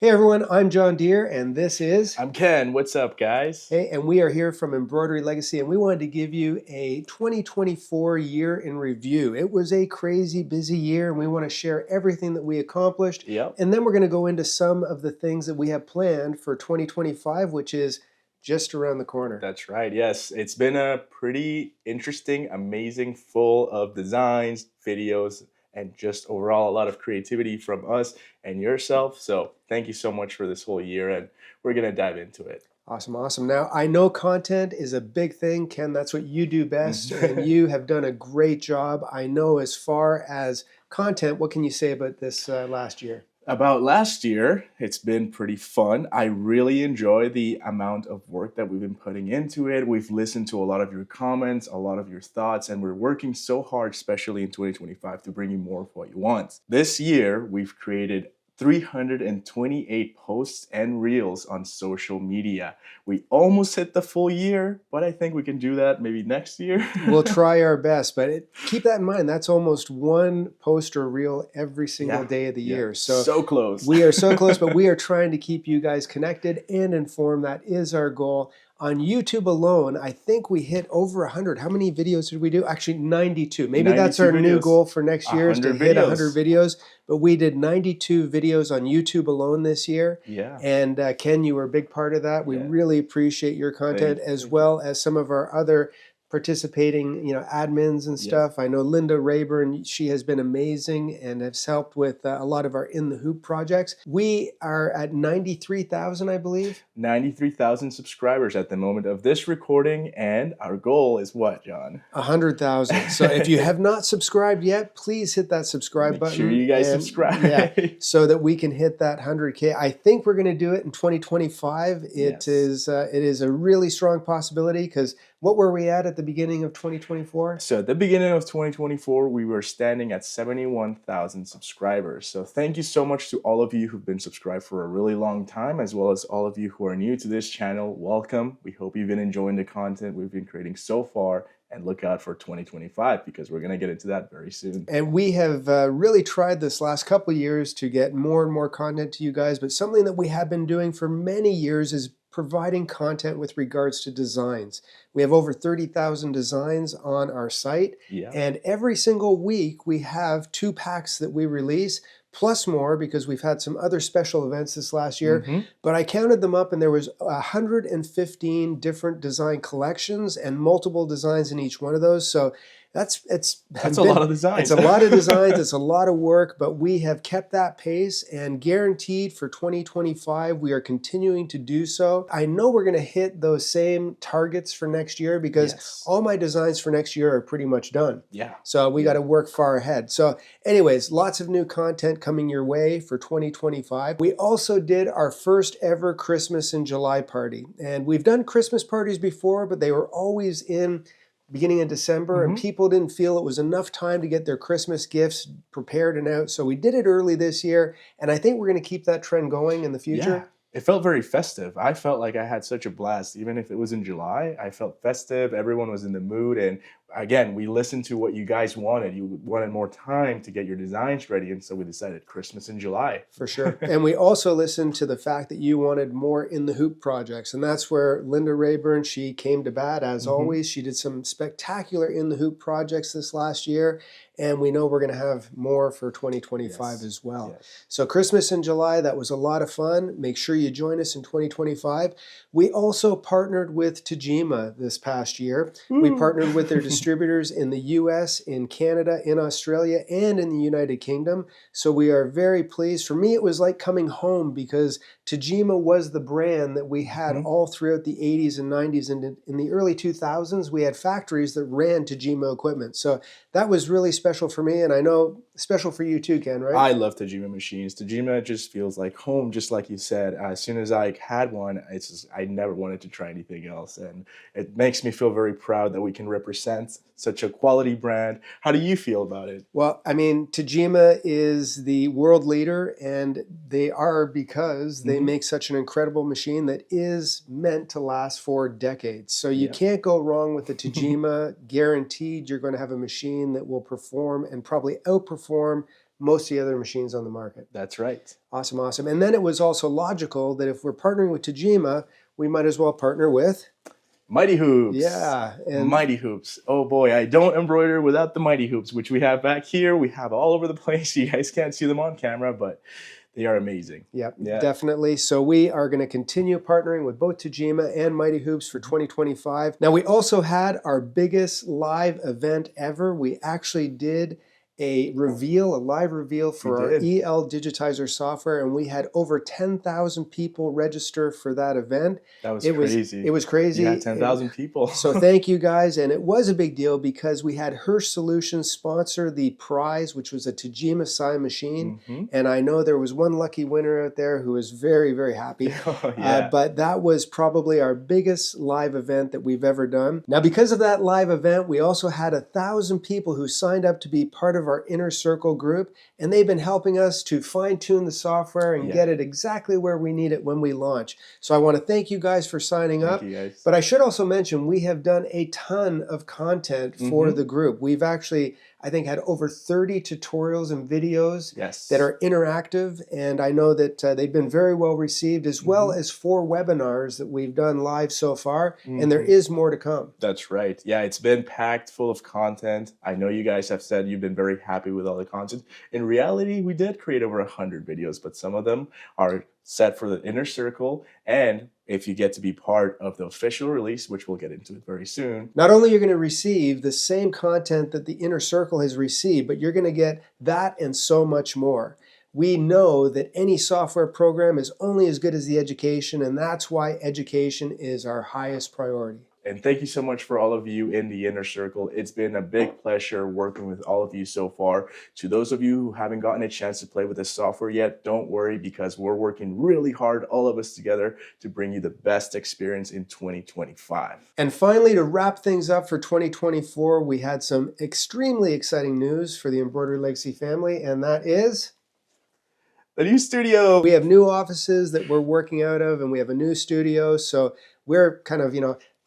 Hey everyone, I'm John Deere, and this is I'm Ken. What's up, guys? Hey, and we are here from Embroidery Legacy, and we wanted to give you a 2024 year in review. It was a crazy busy year, and we want to share everything that we accomplished, Yep, and then we're going to go into some of the things that we have planned for 2025, which is just around the corner. that's right. Yes, it's been a pretty interesting, amazing, full of designs, videos, and just overall a lot of creativity from us and yourself. So, thank you so much for this whole year, and we're going to dive into it. Awesome, awesome. Now, I know content is a big thing, Ken. That's what you do best, and you have done a great job. I know as far as content, what can you say about this last year? About last year, it's been pretty fun. I really enjoy the amount of work that we've been putting into it. We've listened to a lot of your comments, a lot of your thoughts, and we're working so hard, especially in 2025, to bring you more of what you want. This year, we've created 328 posts and reels on social media. We almost hit the full year, but I think we can do that maybe next year. We'll try our best, but keep that in mind. That's almost one post or reel every single Yeah, day of the yeah, year. so close. We are so close, but we are trying to keep you guys connected and informed. That is our goal. On YouTube alone, I think we hit over 100. How many videos did we do? Actually, 92. Maybe that's 92 our new videos, goal for next year is to 100 hit 100 videos. videos. But we did 92 videos on YouTube alone this year. Yeah, And Ken, you were a big part of that. We yeah. really appreciate your content as Thank you. well as some of our other participating, admins and Yes. stuff. I know Linda Rayburn, she has been amazing and has helped with a lot of our In the Hoop projects. We are at 93,000, I believe. 93,000 subscribers at the moment of this recording, and our goal is what, John? 100,000. So if you have not subscribed yet, please hit that subscribe Make sure button you guys and yeah, subscribe. so that we can hit that 100K. I think we're going to do it in 2025. Yes. It is a really strong possibility because what were we at the beginning of 2024? So at the beginning of 2024, we were standing at 71,000 subscribers. So thank you so much to all of you who've been subscribed for a really long time, as well as all of you who are new to this channel. Welcome. We hope you've been enjoying the content we've been creating so far, and look out for 2025 because we're going to get into that very soon. And we have really tried this last couple of years to get more and more content to you guys, but something that we have been doing for many years is providing content with regards to designs. We have over 30,000 designs on our site, Yeah. and every single week we have 2 packs that we release, plus more because we've had some other special events this last year. But I counted them up and there was 115 different design collections and multiple designs in each one of those. So that's That's a lot of it's designs. a lot of designs, it's a lot of work, but we have kept that pace and guaranteed for 2025 we are continuing to do so. I know we're going to hit those same targets for next year because Yes. all my designs for next year are pretty much done. Yeah. So we got to work far ahead. So anyways, lots of new content coming your way for 2025. We also did our first ever Christmas in July party. And we've done Christmas parties before, but they were always in beginning of December, and people didn't feel it was enough time to get their Christmas gifts prepared and out. So we did it early this year, and I think we're going to keep that trend going in the future. Yeah. It felt very festive. I felt like I had such a blast. Even if it was in July, I felt festive. Everyone was in the mood. And again, we listened to what you guys wanted. You wanted more time to get your designs ready. And so we decided Christmas in July. For sure. And we also listened to the fact that you wanted more in the hoop projects. And that's where Linda Rayburn, she came to bat as always. She did some spectacular in the hoop projects this last year. And we know we're going to have more for 2025 as well. Yes. So Christmas in July, that was a lot of fun. Make sure you join us in 2025. We also partnered with Tajima this past year. We partnered with their distributors in the US, in Canada, in Australia, and in the United Kingdom. So we are very pleased. For me, it was like coming home because Tajima was the brand that we had all throughout the 80s and 90s. And in the early 2000s, we had factories that ran Tajima equipment. So that was really special for me, and I know special for you too, Ken, right? I love Tajima machines. Tajima just feels like home, just like you said. As soon as I had one, I never wanted to try anything else, and it makes me feel very proud that we can represent such a quality brand. How do you feel about it? Well, I mean, Tajima is the world leader, and they are because they make such an incredible machine that is meant to last for decades. So you can't go wrong with the Tajima. Guaranteed you're going to have a machine that will perform and probably outperform most of the other machines on the market. That's right. Awesome, awesome. And then it was also logical that if we're partnering with Tajima, we might as well partner with Mighty Hoops. Yeah. And Mighty Hoops. Oh boy, I don't embroider without the Mighty Hoops, which we have back here. We have all over the place. You guys can't see them on camera, but they are amazing. Yep, yeah, definitely. So we are going to continue partnering with both Tajima and Mighty Hoops for 2025. Now, we also had our biggest live event ever. We actually did a live reveal for our EL digitizer software, and we had over 10,000 people register for that event. That was crazy. It was crazy. Yeah, 10,000 people. So thank you guys, and it was a big deal because we had Hirsch Solutions sponsor the prize, which was a Tajima Sai machine, and I know there was one lucky winner out there who was very, very happy. But that was probably our biggest live event that we've ever done. Now, because of that live event, we also had 1,000 people who signed up to be part of our Inner Circle group, and they've been helping us to fine-tune the software and get it exactly where we need it when we launch. So I want to thank you guys for signing up. Thank you guys. But I should also mention we have done a ton of content for the group. We've actually, I think, had over 30 tutorials and videos that are interactive, and I know that they've been very well received, as well as 4 webinars that we've done live so far, and there is more to come. That's right. Yeah, it's been packed full of content. I know you guys have said you've been very happy with all the content. In reality, we did create over 100 videos, but some of them are set for the Inner Circle, and if you get to be part of the official release, which we'll get into it very soon. Not only you're going to receive the same content that the Inner Circle has received, but you're going to get that and so much more. We know that any software program is only as good as the education, and that's why education is our highest priority. And thank you so much for all of you in the Inner Circle. It's been a big pleasure working with all of you so far. To those of you who haven't gotten a chance to play with this software yet, don't worry, because we're working really hard, all of us together, to bring you the best experience in 2025. And finally, to wrap things up for 2024, we had some extremely exciting news for the Embroidery Legacy family, and that is the new studio. We have new offices that we're working out of, and we have a new studio. So we're kind of,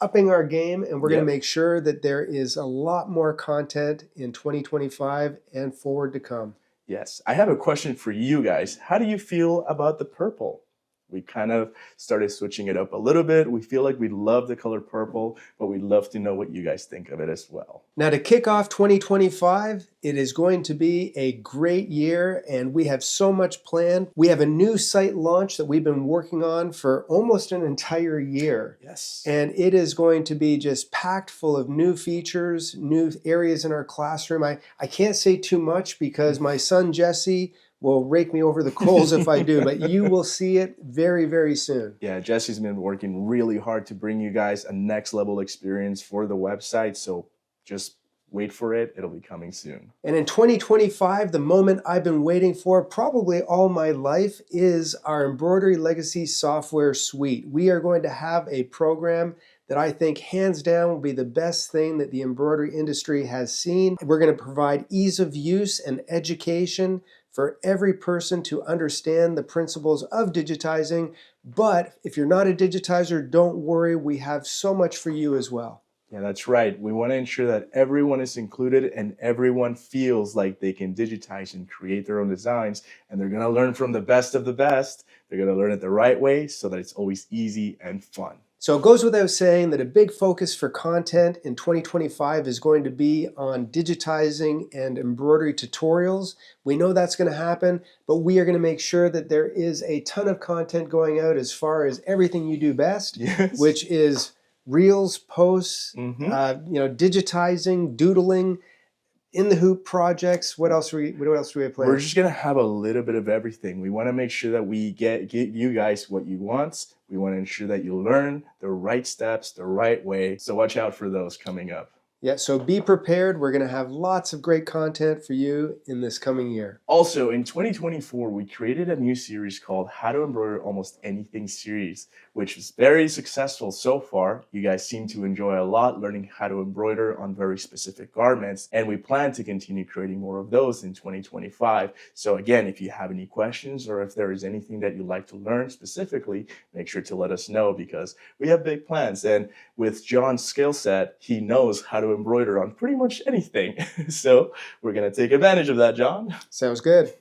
upping our game, and we're going to make sure that there is a lot more content in 2025 and forward to come. Yes, I have a question for you guys. How do you feel about the purple? We kind of started switching it up a little bit. We feel like we love the color purple, but we'd love to know what you guys think of it as well. Now, to kick off 2025, it is going to be a great year, and we have so much planned. We have a new site launch that we've been working on for almost an entire year. Yes. And it is going to be just packed full of new features, new areas in our classroom. I can't say too much because my son, Jesse, will rake me over the coals if I do, but you will see it very, very soon. Yeah, Jesse's been working really hard to bring you guys a next level experience for the website, so just wait for it. It'll be coming soon. And in 2025, the moment I've been waiting for probably all my life is our Embroidery Legacy software suite. We are going to have a program that I think hands down will be the best thing that the embroidery industry has seen. We're going to provide ease of use and education for every person to understand the principles of digitizing. But if you're not a digitizer, don't worry, we have so much for you as well. Yeah, that's right. We want to ensure that everyone is included and everyone feels like they can digitize and create their own designs, and they're going to learn from the best of the best. They're going to learn it the right way so that it's always easy and fun. So it goes without saying that a big focus for content in 2025 is going to be on digitizing and embroidery tutorials. We know that's going to happen, but we are going to make sure that there is a ton of content going out as far as everything you do best, which is reels, posts, digitizing, doodling, in the hoop projects. What else do we have planned? We're just gonna have a little bit of everything. We want to make sure that we get you guys what you want. We want to ensure that you learn the right steps the right way. So watch out for those coming up. Yeah, so be prepared. We're going to have lots of great content for you in this coming year. Also, in 2024, we created a new series called How to Embroider Almost Anything series, which is very successful so far. You guys seem to enjoy a lot learning how to embroider on very specific garments, and we plan to continue creating more of those in 2025. So again, if you have any questions or if there is anything that you'd like to learn specifically, make sure to let us know, because we have big plans. And with John's skill set, he knows how to to embroider on pretty much anything. So we're going to take advantage of that, John. Sounds good.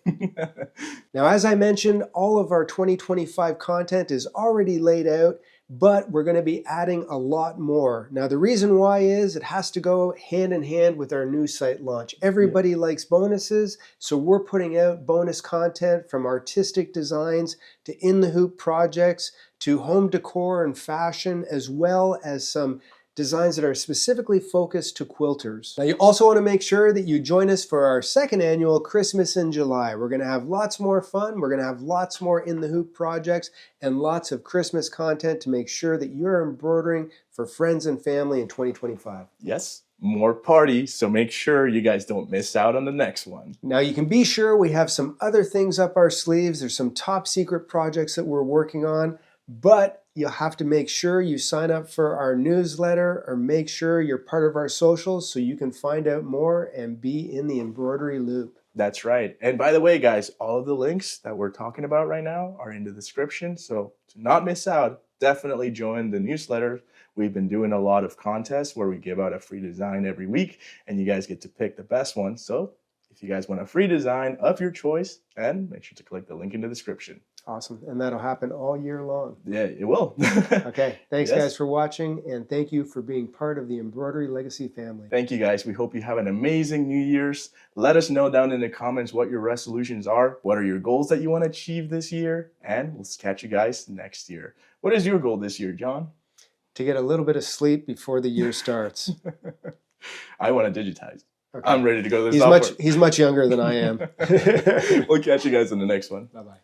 Now, as I mentioned, all of our 2025 content is already laid out, but we're going to be adding a lot more. Now, the reason why is it has to go hand in hand with our new site launch. Everybody likes bonuses, so we're putting out bonus content from artistic designs to in-the-hoop projects to home decor and fashion, as well as some designs that are specifically focused to quilters. Now, you also want to make sure that you join us for our second annual Christmas in July. We're going to have lots more fun. We're going to have lots more in the hoop projects and lots of Christmas content to make sure that you're embroidering for friends and family in 2025. Yes, more parties, so make sure you guys don't miss out on the next one. Now, you can be sure we have some other things up our sleeves. There's some top secret projects that we're working on, but you'll have to make sure you sign up for our newsletter or make sure you're part of our socials so you can find out more and be in the embroidery loop. That's right. And by the way, guys, all of the links that we're talking about right now are in the description. So to not miss out, definitely join the newsletter. We've been doing a lot of contests where we give out a free design every week and you guys get to pick the best one. So if you guys want a free design of your choice, then make sure to click the link in the description. Awesome. And that'll happen all year long. Yeah, it will. Okay. Thanks, Yes. guys, for watching. And thank you for being part of the Embroidery Legacy family. Thank you, guys. We hope you have an amazing New Year's. Let us know down in the comments what your resolutions are. What are your goals that you want to achieve this year? And we'll catch you guys next year. What is your goal this year, John? To get a little bit of sleep before the year starts. I want to digitize. Okay. I'm ready to go to the software. He's much younger than I am. We'll catch you guys in the next one. Bye-bye.